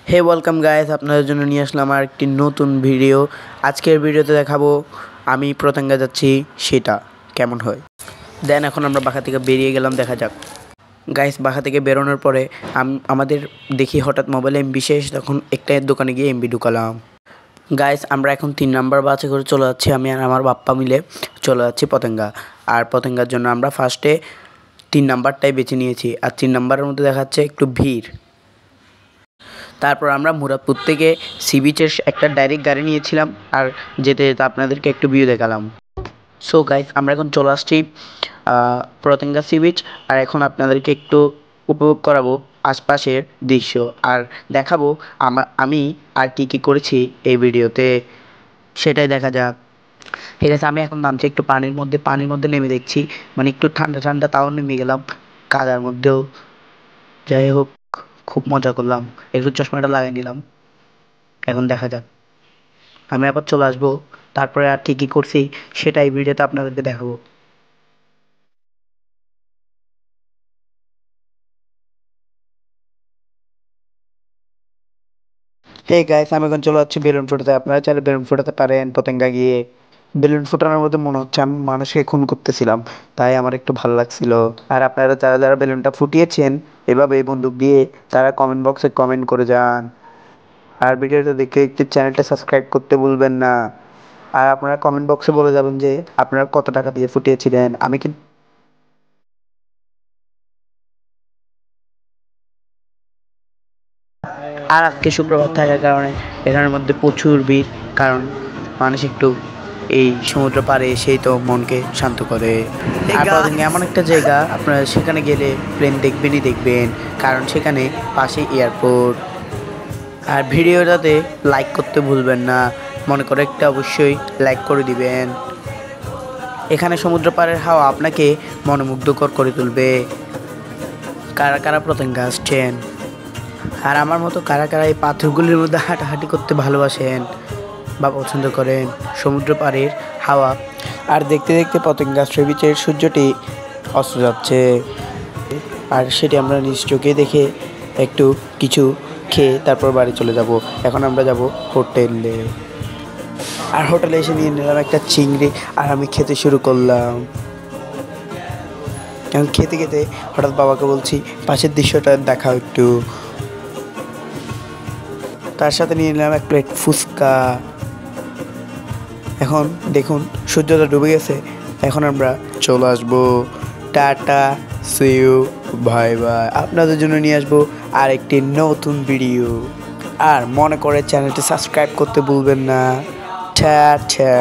হে welcome guys, আপনাদের জন্য নিয়ে আসলাম আর একটি নতুন ভিডিও। আজকের ভিডিওতে দেখাবো আমি পতেঙ্গা যাচ্ছি সেটা কেমন হয়। দেন এখন আমরা বাসা থেকে বেরিয়ে গেলাম, দেখা যাক। গাইস বাসা থেকে বেরোনোর পরে আমাদের দেখি হঠাৎ মোবাইলে এমবি শেষ, তখন একটা দোকানে গিয়ে এমবি ঢুকালাম। গাইস আমরা এখন 3 নাম্বার বাসে করে চলে যাচ্ছি, আমি আর আমার বাপ্পা মিলে চলে যাচ্ছি পতেঙ্গা। আর পতেঙ্গার জন্য আমরা ফার্স্টে 3 নাম্বারটাই বেছে নিয়েছি, আর 3 নাম্বারের মধ্যে দেখাচ্ছে একটু ভিড়। তারপর আমরা মুরাদপুর থেকে সি বিচের একটা ডাইরেক্ট গাড়ি নিয়েছিলাম, আর যেতে যেতে আপনাদেরকে একটু ভিউ দেখালাম। সো গাইস আমরা এখন চলে আসছি পতেঙ্গা সি বিচ, আর এখন আপনাদেরকে একটু উপভোগ করাবো আশপাশের দৃশ্য, আর দেখাবো আমি আর কী করেছি এই ভিডিওতে, সেটাই দেখা যাক। ঠিক আছে, আমি এখন নামছি একটু পানির মধ্যে নেমে দেখছি, মানে একটু ঠান্ডা ঠান্ডা, তাও নেমে গেলাম কাদার মধ্যেও। যাই হোক, খুব মজা করলাম, একটু চশমাটা লাগিয়ে নিলাম। এখন দেখা যাক, আমি আবার চলে আসবো, তারপরে আর কী করছি সেটা এই ভিডিওতে আপনাদেরকে দেখাবো। এই গাইস আমি এখন চলে যাচ্ছি বেলুন ফোটাতে, আপনারা চাইলে বেলুন ফোটাতে পারেন পতেঙ্গা গিয়ে। বেলুন ফোটানোর মধ্যে মনে হচ্ছে আমি মানুষকে খুন করতেছিলাম, তাই আমার একটু ভালো লাগছিল। আর আপনারা যারা যারা বেলুনটা ফুটিয়েছেন এভাবে এই বন্দুক দিয়ে, তারা কমেন্ট বক্সে কমেন্ট করে যান। আর ভিডিওটা দেখে একটু চ্যানেলটা সাবস্ক্রাইব করতে ভুলবেন না। আর আপনারা কমেন্ট বক্সে বলে যাবেন যে আপনারা কত টাকা দিয়ে ফুটিয়েছিলেন। আমি কিন্তু আর আজকে শুক্রবার থাকার কারণে এখানের মধ্যে প্রচুর ভিড়, কারণ মানুষ একটু এই সমুদ্র পাড়ে এসেই তো মনকে শান্ত করে। আর পতেঙ্গা এমন একটা জায়গা, আপনারা সেখানে গেলে প্লেন দেখবেনই দেখবেন, কারণ সেখানে পাশে এয়ারপোর্ট। আর ভিডিওটাতে লাইক করতে ভুলবেন না, মনে করে একটা অবশ্যই লাইক করে দিবেন। এখানে সমুদ্র পাড়ের হাওয়া আপনাকে মনোমুগ্ধকর করে তুলবে। কারা কারা পতেঙ্গা আসছেন, আর আমার মতো কারা কারা এই পাথরগুলির মধ্যে হাঁটাহাঁটি করতে ভালোবাসেন বা পছন্দ করেন সমুদ্র পাড়ের হাওয়া। আর দেখতে দেখতে পতেঙ্গা সি বিচের সূর্যটি অস্ত যাচ্ছে, আর সেটি আমরা নিজ চোখে দেখে একটু কিছু খেয়ে তারপর বাড়ি চলে যাব। এখন আমরা যাব হোটেলে, আর হোটেলে এসে নিয়ে নিলাম একটা চিংড়ি, আর আমি খেতে শুরু করলাম। এখন খেতে খেতে হঠাৎ বাবাকে বলছি পাশের দৃশ্যটা দেখাও একটু। তার সাথে নিয়ে নিলাম এক প্লেট ফুচকা। এখন দেখুন সূর্যটা ডুবে গেছে, এখন আমরা চলে আসবো। Tata, see you, bye bye. আপনাদের জন্য নিয়ে আসবো আর একটি নতুন ভিডিও, আর মনে করে চ্যানেলটি সাবস্ক্রাইব করতে ভুলবেন না। টাটা।